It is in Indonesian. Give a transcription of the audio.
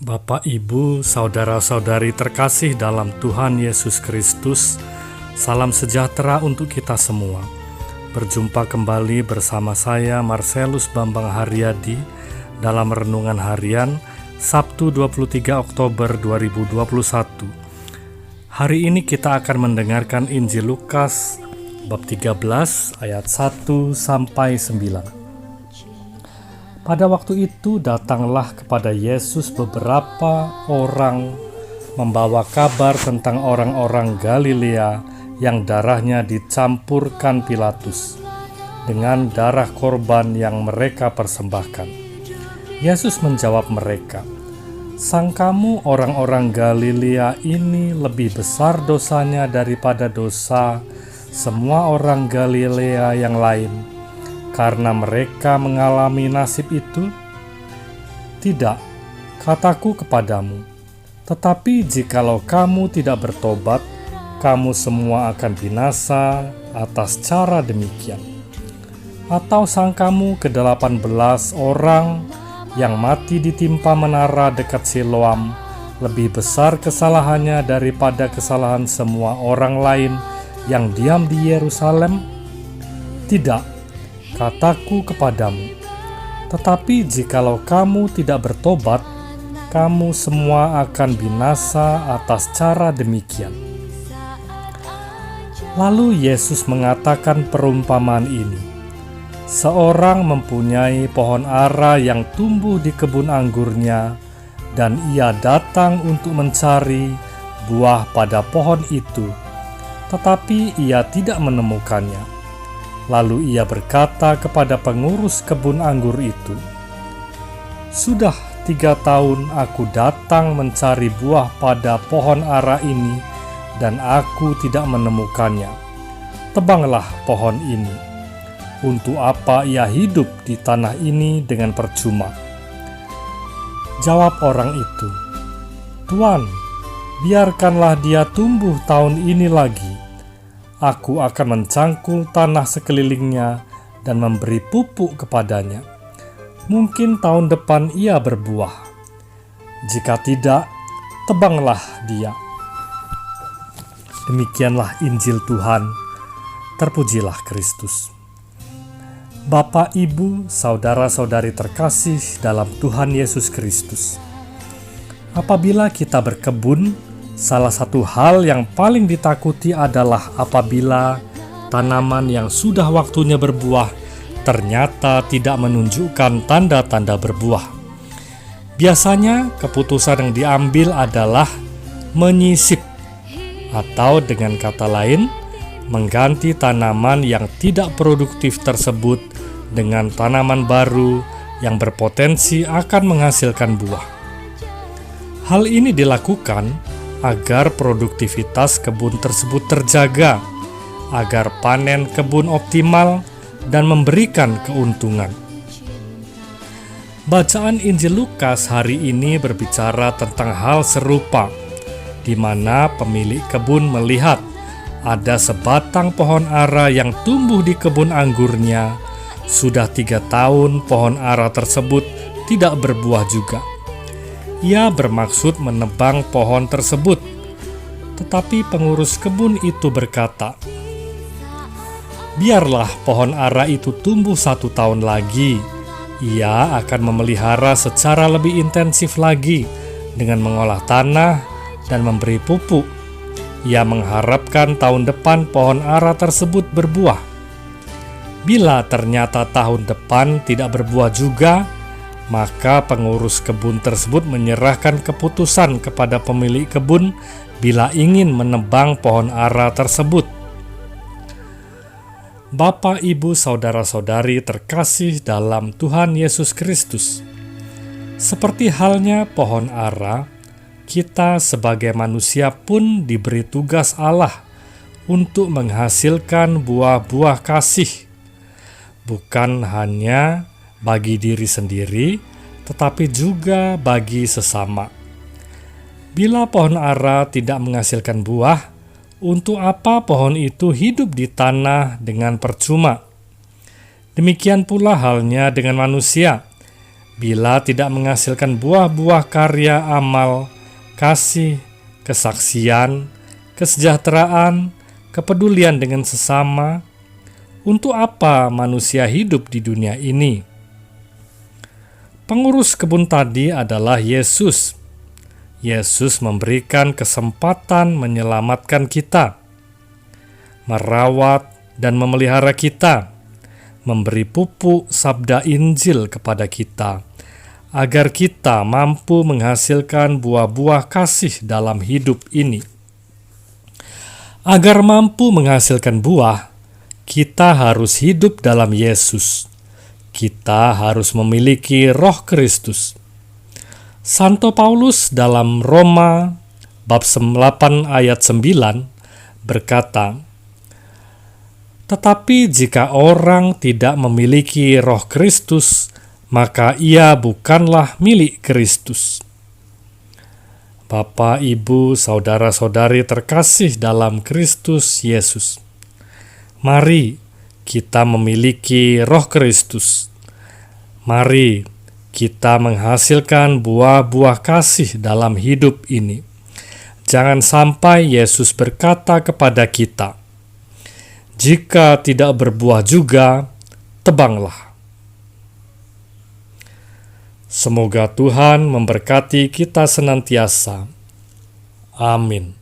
Bapak, Ibu, saudara-saudari terkasih dalam Tuhan Yesus Kristus, salam sejahtera untuk kita semua. Berjumpa kembali bersama saya Marcelus Bambang Haryadi dalam Renungan Harian Sabtu 23 Oktober 2021. Hari ini kita akan mendengarkan Injil Lukas bab 13 ayat 1 sampai 9. Pada waktu itu datanglah kepada Yesus beberapa orang membawa kabar tentang orang-orang Galilea yang darahnya dicampurkan Pilatus dengan darah korban yang mereka persembahkan. Yesus menjawab mereka, "Sangkamu orang-orang Galilea ini lebih besar dosanya daripada dosa semua orang Galilea yang lain, karena mereka mengalami nasib itu? Tidak, kataku kepadamu, tetapi jikalau kamu tidak bertobat, kamu semua akan binasa atas cara demikian. Atau sangkamu ke-18 orang yang mati ditimpa menara dekat Siloam lebih besar kesalahannya daripada kesalahan semua orang lain yang diam di Yerusalem? Tidak, kataku kepadamu, tetapi jikalau kamu tidak bertobat, kamu semua akan binasa atas cara demikian." Lalu Yesus mengatakan perumpamaan ini. Seorang mempunyai pohon ara yang tumbuh di kebun anggurnya, dan ia datang untuk mencari buah pada pohon itu, tetapi ia tidak menemukannya. Lalu ia berkata kepada pengurus kebun anggur itu, "Sudah 3 tahun aku datang mencari buah pada pohon ara ini, dan aku tidak menemukannya. Tebanglah pohon ini. Untuk apa ia hidup di tanah ini dengan percuma?" Jawab orang itu, "Tuan, biarkanlah dia tumbuh tahun ini lagi. Aku akan mencangkul tanah sekelilingnya dan memberi pupuk kepadanya. Mungkin tahun depan ia berbuah. Jika tidak, tebanglah dia." Demikianlah Injil Tuhan. Terpujilah Kristus. Bapak, Ibu, saudara-saudari terkasih dalam Tuhan Yesus Kristus. Apabila kita berkebun, salah satu hal yang paling ditakuti adalah apabila tanaman yang sudah waktunya berbuah ternyata tidak menunjukkan tanda-tanda berbuah. Biasanya keputusan yang diambil adalah menyisip, atau dengan kata lain, mengganti tanaman yang tidak produktif tersebut dengan tanaman baru yang berpotensi akan menghasilkan buah. Hal ini dilakukan agar produktivitas kebun tersebut terjaga, agar panen kebun optimal dan memberikan keuntungan. Bacaan Injil Lukas hari ini berbicara tentang hal serupa, di mana pemilik kebun melihat ada sebatang pohon ara yang tumbuh di kebun anggurnya. Sudah 3 tahun pohon ara tersebut tidak berbuah juga. Ia bermaksud menebang pohon tersebut, tetapi pengurus kebun itu berkata, "Biarlah pohon ara itu tumbuh 1 tahun lagi. Ia akan memelihara secara lebih intensif lagi dengan mengolah tanah dan memberi pupuk. Ia mengharapkan tahun depan pohon ara tersebut berbuah. Bila ternyata tahun depan tidak berbuah juga, maka pengurus kebun tersebut menyerahkan keputusan kepada pemilik kebun bila ingin menebang pohon ara tersebut." Bapak, Ibu, saudara-saudari terkasih dalam Tuhan Yesus Kristus. Seperti halnya pohon ara, kita sebagai manusia pun diberi tugas Allah untuk menghasilkan buah-buah kasih, bukan hanya bagi diri sendiri, tetapi juga bagi sesama. Bila pohon ara tidak menghasilkan buah, untuk apa pohon itu hidup di tanah dengan percuma? Demikian pula halnya dengan manusia. Bila tidak menghasilkan buah-buah karya amal, kasih, kesaksian, kesejahteraan, kepedulian dengan sesama, untuk apa manusia hidup di dunia ini? Pengurus kebun tadi adalah Yesus. Yesus memberikan kesempatan menyelamatkan kita, merawat dan memelihara kita, memberi pupuk sabda Injil kepada kita, agar kita mampu menghasilkan buah-buah kasih dalam hidup ini. Agar mampu menghasilkan buah, kita harus hidup dalam Yesus. Kita harus memiliki Roh Kristus. Santo Paulus dalam Roma bab 8 ayat 9 berkata, "Tetapi jika orang tidak memiliki Roh Kristus, maka ia bukanlah milik Kristus." Bapak, Ibu, saudara-saudari terkasih dalam Kristus Yesus, mari kita memiliki Roh Kristus. Mari kita menghasilkan buah-buah kasih dalam hidup ini. Jangan sampai Yesus berkata kepada kita, "Jika tidak berbuah juga, tebanglah." Semoga Tuhan memberkati kita senantiasa. Amin.